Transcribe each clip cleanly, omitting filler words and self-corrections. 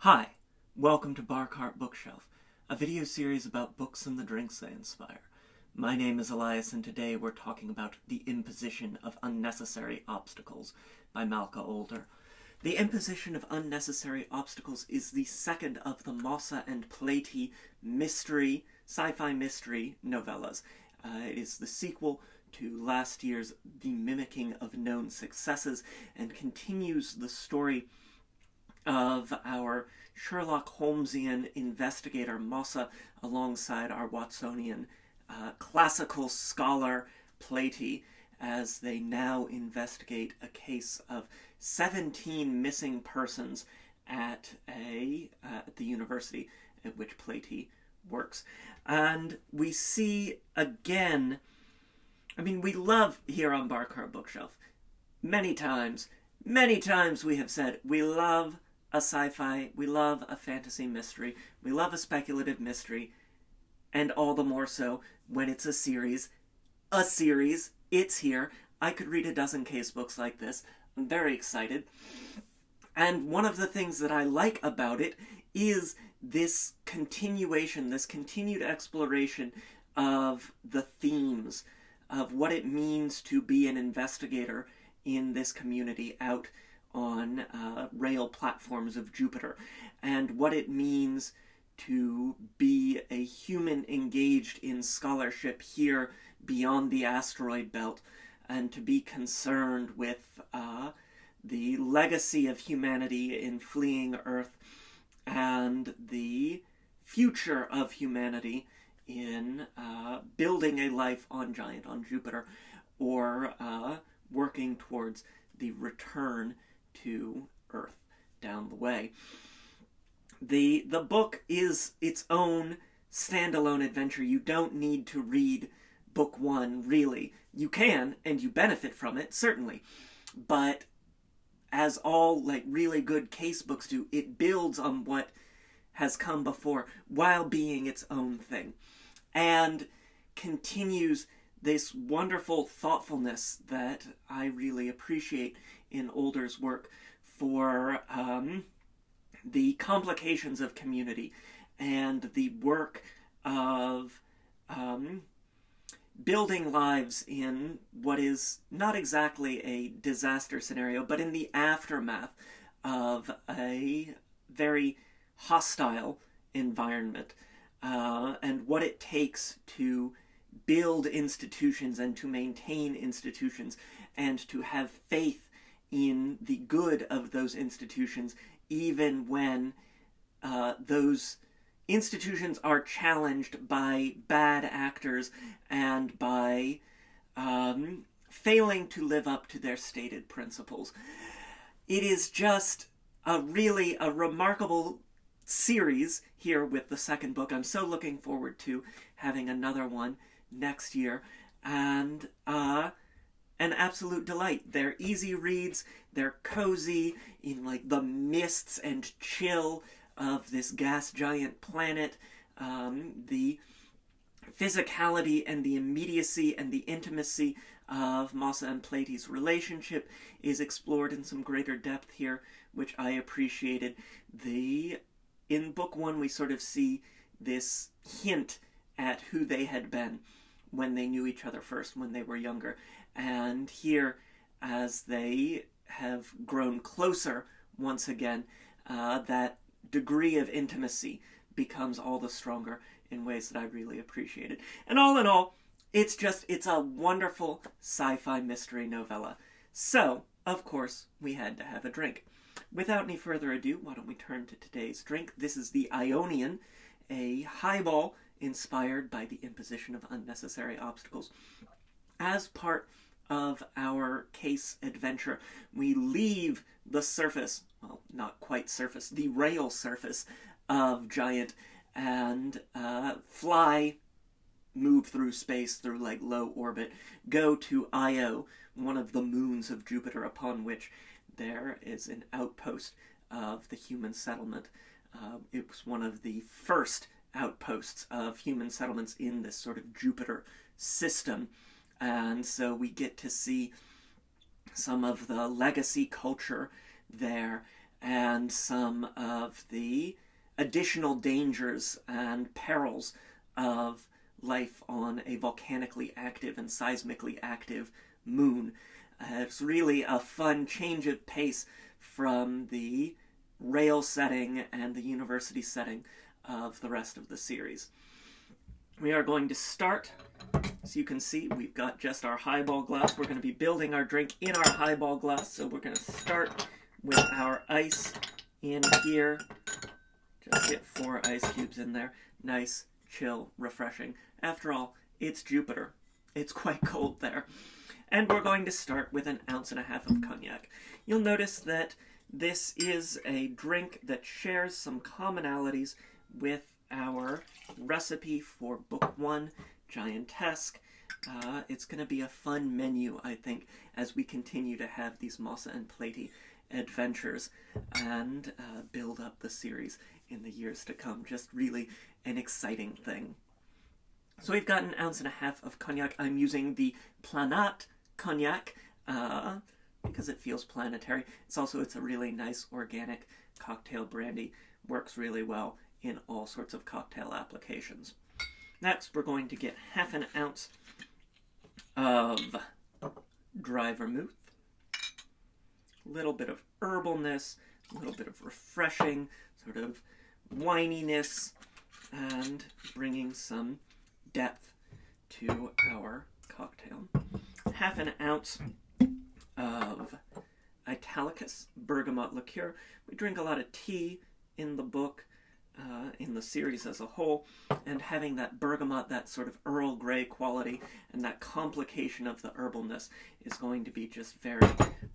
Hi, welcome to Bar Cart Bookshelf, a video series about books and the drinks they inspire. My name is Elias, and today we're talking about The Imposition of Unnecessary Obstacles by Malka Older. The Imposition of Unnecessary Obstacles is the second of the Malka and Platy sci-fi mystery novellas. It is the sequel to last year's The Mimicking of Known Successes and continues the story of our Sherlock Holmesian investigator Malka alongside our Watsonian classical scholar Platy as they now investigate a case of 17 missing persons at the university at which Platy works. And we see again, we love here on Bar Cart Bookshelf, many times we have said we love a sci-fi, we love a fantasy mystery, we love a speculative mystery, and all the more so when it's a series. It's here. I could read a dozen case books like this. I'm very excited. And one of the things that I like about it is this continuation, this continued exploration of the themes of what it means to be an investigator in this community out on rail platforms of Jupiter, and what it means to be a human engaged in scholarship here beyond the asteroid belt, and to be concerned with the legacy of humanity in fleeing Earth and the future of humanity in building a life on Jupiter, or working towards the return to Earth down the way. The book is its own standalone adventure. You don't need to read book one, really. You can, and you benefit from it, certainly. But as all really good case books do, it builds on what has come before while being its own thing, and continues this wonderful thoughtfulness that I really appreciate in Older's work for the complications of community and the work of building lives in what is not exactly a disaster scenario, but in the aftermath of a very hostile environment, and what it takes to build institutions and to maintain institutions and to have faith in the good of those institutions, even when those institutions are challenged by bad actors and by failing to live up to their stated principles. It is just a remarkable series here with the second book. I'm so looking forward to having another one next year, and an absolute delight. They're easy reads, they're cozy in the mists and chill of this gas giant planet. The physicality and the immediacy and the intimacy of Malka and Platy's relationship is explored in some greater depth here, which I appreciated. In book one, we sort of see this hint at who they had been when they knew each other first, when they were younger. And here, as they have grown closer once again, that degree of intimacy becomes all the stronger in ways that I really appreciated. And all in all, it's a wonderful sci-fi mystery novella. So, of course, we had to have a drink. Without any further ado, why don't we turn to today's drink? This is the Ionian, a highball inspired by The Imposition of Unnecessary Obstacles. As part of our case adventure, we leave the surface, well, not quite surface, the rail surface of Giant, and move through space, through low orbit, go to Io, one of the moons of Jupiter, upon which there is an outpost of the human settlement. It was one of the first outposts of human settlements in this sort of Jupiter system. And so we get to see some of the legacy culture there and some of the additional dangers and perils of life on a volcanically active and seismically active moon. It's really a fun change of pace from the rail setting and the university setting of the rest of the series. We are going to start, as you can see, we've got just our highball glass. We're going to be building our drink in our highball glass, so we're going to start with our ice in here. Just get 4 ice cubes in there. Nice, chill, refreshing. After all, it's Jupiter. It's quite cold there. And we're going to start with 1.5 ounces of cognac. You'll notice that this is a drink that shares some commonalities with our recipe for Book 1, Giantesque. It's going to be a fun menu, I think, as we continue to have these Mossa and Platy adventures and build up the series in the years to come. Just really an exciting thing. So we've got 1.5 ounces of cognac. I'm using the Planat cognac because it feels planetary. It's a really nice organic cocktail brandy. Works really well in all sorts of cocktail applications. Next, we're going to get 1/2 ounce of dry vermouth. A little bit of herbalness, a little bit of refreshing, sort of wininess, and bringing some depth to our cocktail. 1/2 ounce of Italicus bergamot liqueur. We drink a lot of tea in the book, in the series as a whole, and having that bergamot, that sort of Earl Grey quality, and that complication of the herbalness is going to be just very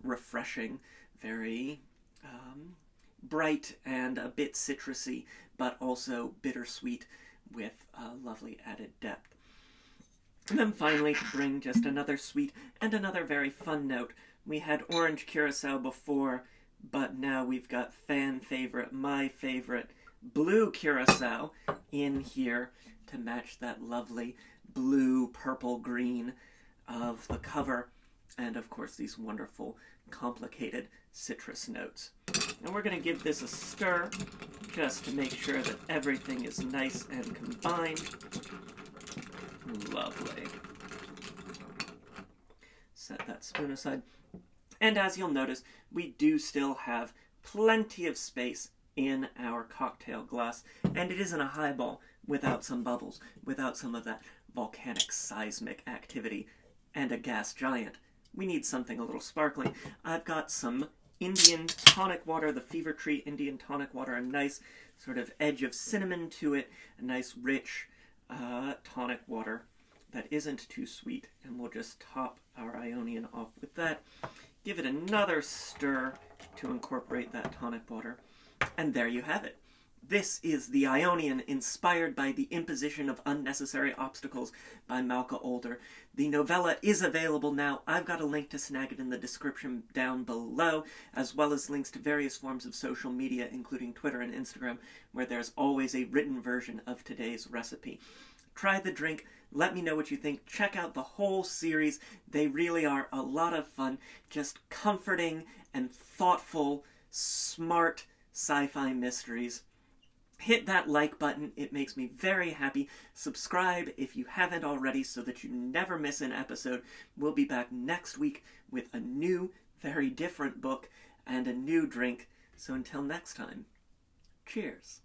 refreshing, very bright and a bit citrusy, but also bittersweet with a lovely added depth. And then finally, to bring just another sweet and another very fun note, we had orange curacao before, but now we've got fan favorite, my favorite, blue curacao in here to match that lovely blue, purple, green of the cover, and of course these wonderful, complicated citrus notes. And we're going to give this a stir just to make sure that everything is nice and combined. Lovely. Set that spoon aside. And as you'll notice, we do still have plenty of space in our cocktail glass, and it isn't a highball without some bubbles, without some of that volcanic seismic activity, and a gas giant. We need something a little sparkling. I've got some Indian tonic water, the Fever Tree Indian tonic water, a nice sort of edge of cinnamon to it, a nice rich tonic water that isn't too sweet, and we'll just top our Ionian off with that. Give it another stir to incorporate that tonic water. And there you have it. This is the Ionian, inspired by The Imposition of Unnecessary Obstacles by Malka Older. The novella is available now. I've got a link to snag it in the description down below, as well as links to various forms of social media, including Twitter and Instagram, where there's always a written version of today's recipe. Try the drink. Let me know what you think. Check out the whole series. They really are a lot of fun. Just comforting and thoughtful, smart sci-fi mysteries. Hit that like button. It makes me very happy. Subscribe if you haven't already so that you never miss an episode. We'll be back next week with a new, very different book and a new drink. So until next time, cheers.